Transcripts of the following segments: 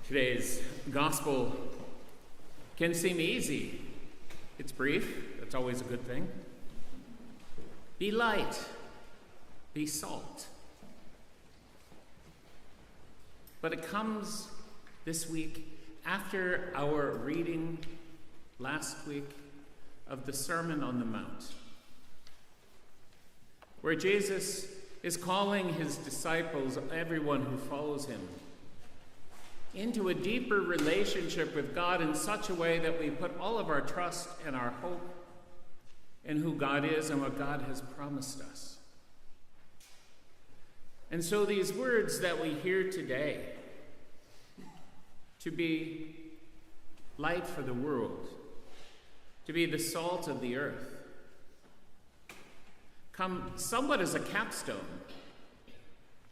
Today's gospel can seem easy. It's brief, that's always a good thing. Be light, be salt. But it comes this week after our reading last week of the Sermon on the Mount, where Jesus is calling his disciples, everyone who follows him, into a deeper relationship with God in such a way that we put all of our trust and our hope in who God is and what God has promised us. And so these words that we hear today, to be light for the world, to be the salt of the earth, come somewhat as a capstone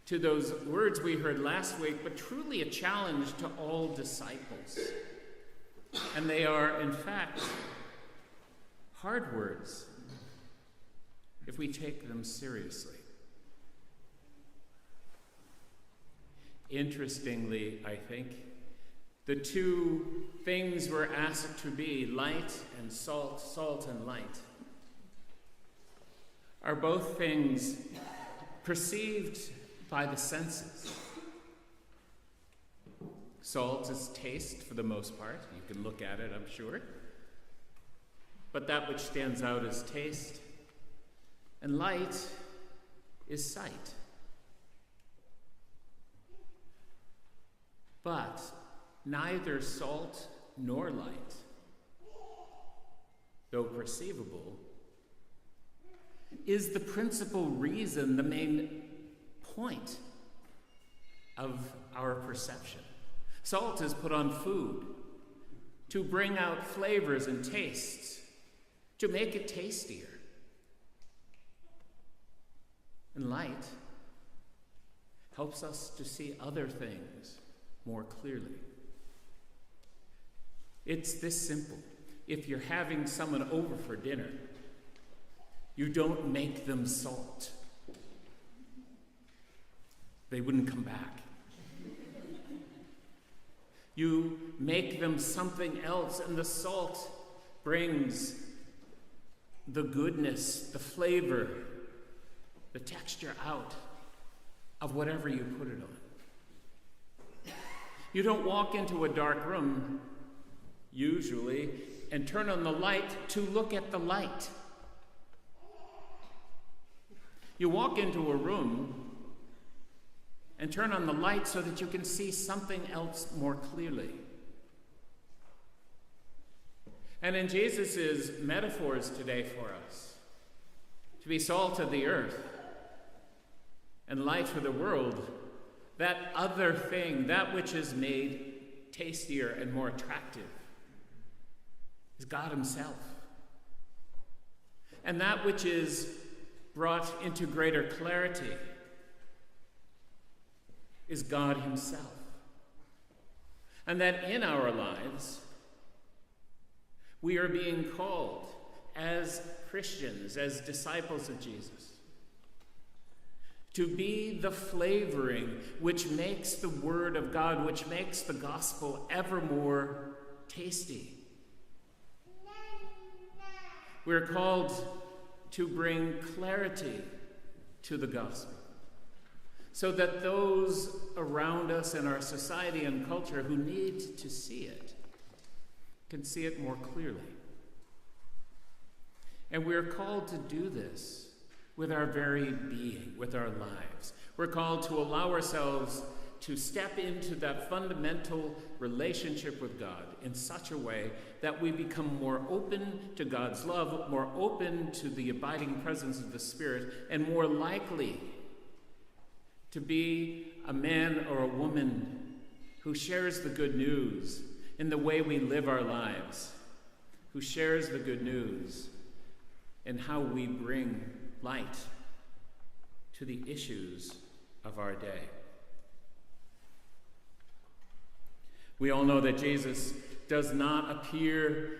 to those words we heard last week, but truly a challenge to all disciples. And they are, in fact, hard words if we take them seriously. Interestingly, I think, the two things we're asked to be, light and salt, salt and light, are both things perceived by the senses. Salt is taste for the most part. You can look at it, I'm sure. But that which stands out is taste. And light is sight. But neither salt nor light, though perceivable, is the principal reason, the main point of our perception. Salt is put on food to bring out flavors and tastes, to make it tastier. And light helps us to see other things more clearly. It's this simple. If you're having someone over for dinner, you don't make them salt. They wouldn't come back. You make them something else, and the salt brings the goodness, the flavor, the texture out of whatever you put it on. You don't walk into a dark room, usually, and turn on the light to look at the light. You walk into a room and turn on the light so that you can see something else more clearly. And in Jesus' metaphors today for us, to be salt of the earth and light for the world, that other thing, that which is made tastier and more attractive, is God himself. And that which is brought into greater clarity is God himself. And that in our lives, we are being called as Christians, as disciples of Jesus, to be the flavoring which makes the Word of God, which makes the gospel ever more tasty. We're called to bring clarity to the gospel, so that those around us in our society and culture who need to see it can see it more clearly. And we're called to do this with our very being, with our lives. We're called to allow ourselves to step into that fundamental relationship with God in such a way that we become more open to God's love, more open to the abiding presence of the Spirit, and more likely to be a man or a woman who shares the good news in the way we live our lives, who shares the good news in how we bring light to the issues of our day. We all know that Jesus does not appear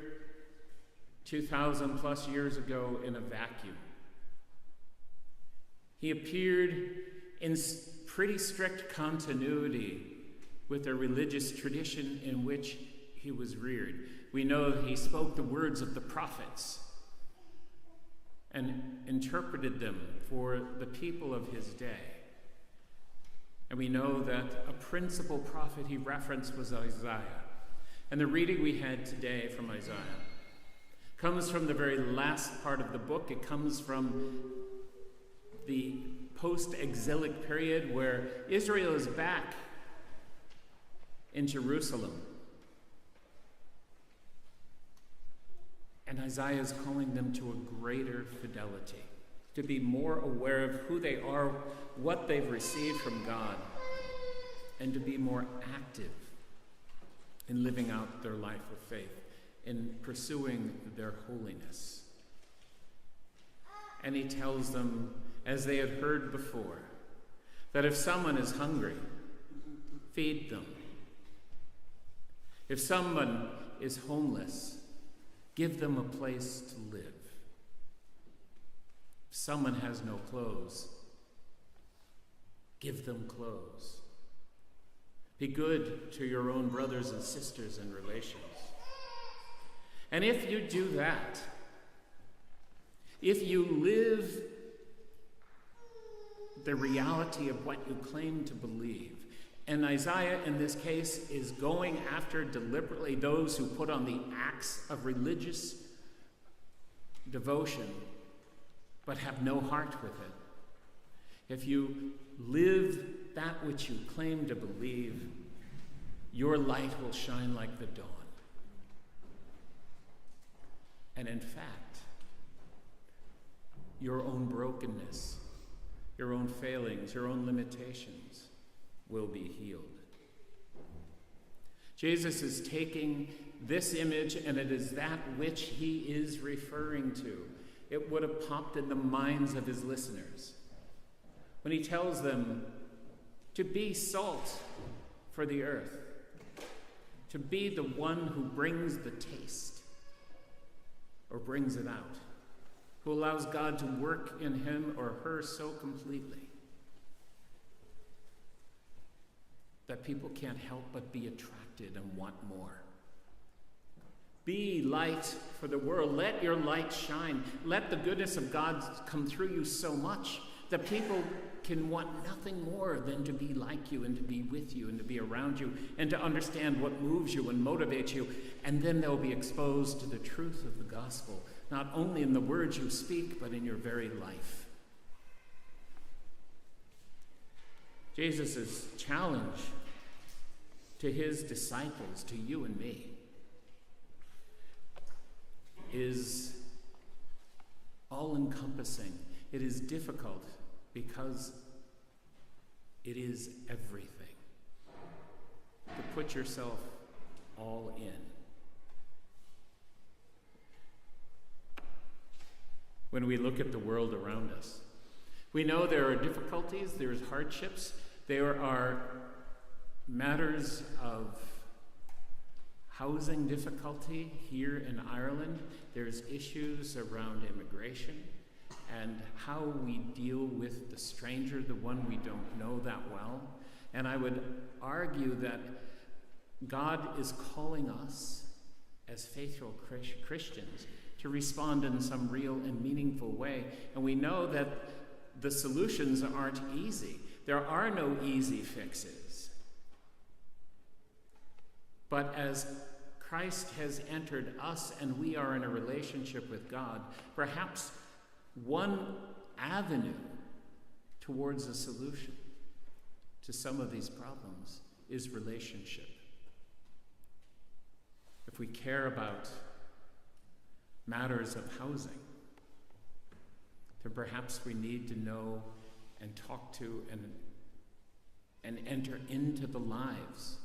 2,000 plus years ago in a vacuum. He appeared in pretty strict continuity with the religious tradition in which he was reared. We know that he spoke the words of the prophets and interpreted them for the people of his day. And we know that a principal prophet he referenced was Isaiah. And the reading we had today from Isaiah comes from the very last part of the book. It comes from the post-exilic period where Israel is back in Jerusalem. And Isaiah is calling them to a greater fidelity, to be more aware of who they are, what they've received from God, and to be more active in living out their life of faith, in pursuing their holiness. And he tells them, as they had heard before, that if someone is hungry, feed them. If someone is homeless, give them a place to live. If someone has no clothes, give them clothes. Be good to your own brothers and sisters and relations. And if you do that, if you live the reality of what you claim to believe, and Isaiah in this case is going after deliberately those who put on the acts of religious devotion but have no heart with it. If you live that which you claim to believe, your light will shine like the dawn. And in fact, your own brokenness, your own failings, your own limitations will be healed. Jesus is taking this image, and it is that which he is referring to. It would have popped in the minds of his listeners when he tells them to be salt for the earth, to be the one who brings the taste or brings it out, who allows God to work in him or her so completely that people can't help but be attracted and want more. Be light for the world. Let your light shine. Let the goodness of God come through you so much that people can want nothing more than to be like you and to be with you and to be around you and to understand what moves you and motivates you. And then they'll be exposed to the truth of the gospel, not only in the words you speak, but in your very life. Jesus' challenge to his disciples, to you and me, is all-encompassing. It is difficult because it is everything. To put yourself all in. When we look at the world around us, we know there are difficulties, there's hardships, there are matters of housing difficulty here in Ireland. There's issues around immigration and how we deal with the stranger, the one we don't know that well. And I would argue that God is calling us as faithful Christians to respond in some real and meaningful way. And we know that the solutions aren't easy. There are no easy fixes. But as Christ has entered us and we are in a relationship with God, perhaps one avenue towards a solution to some of these problems is relationship. If we care about matters of housing, then perhaps we need to know and talk to and enter into the lives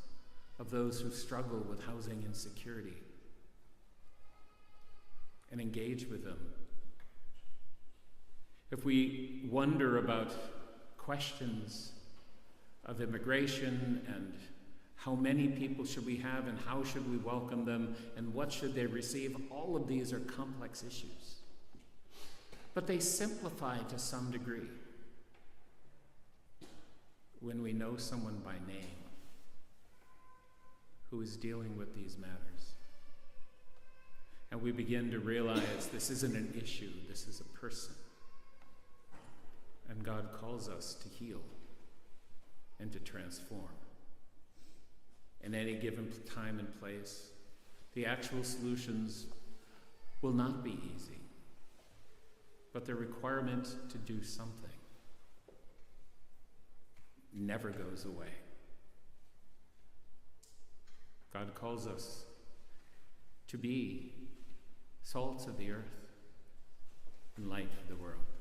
of those who struggle with housing insecurity and engage with them. If we wonder about questions of immigration and how many people should we have and how should we welcome them and what should they receive, all of these are complex issues. But they simplify to some degree when we know someone by name who is dealing with these matters. And we begin to realize this isn't an issue, this is a person. And God calls us to heal and to transform. In any given time and place, the actual solutions will not be easy, but the requirement to do something never goes away. God calls us to be salt of the earth and light of the world.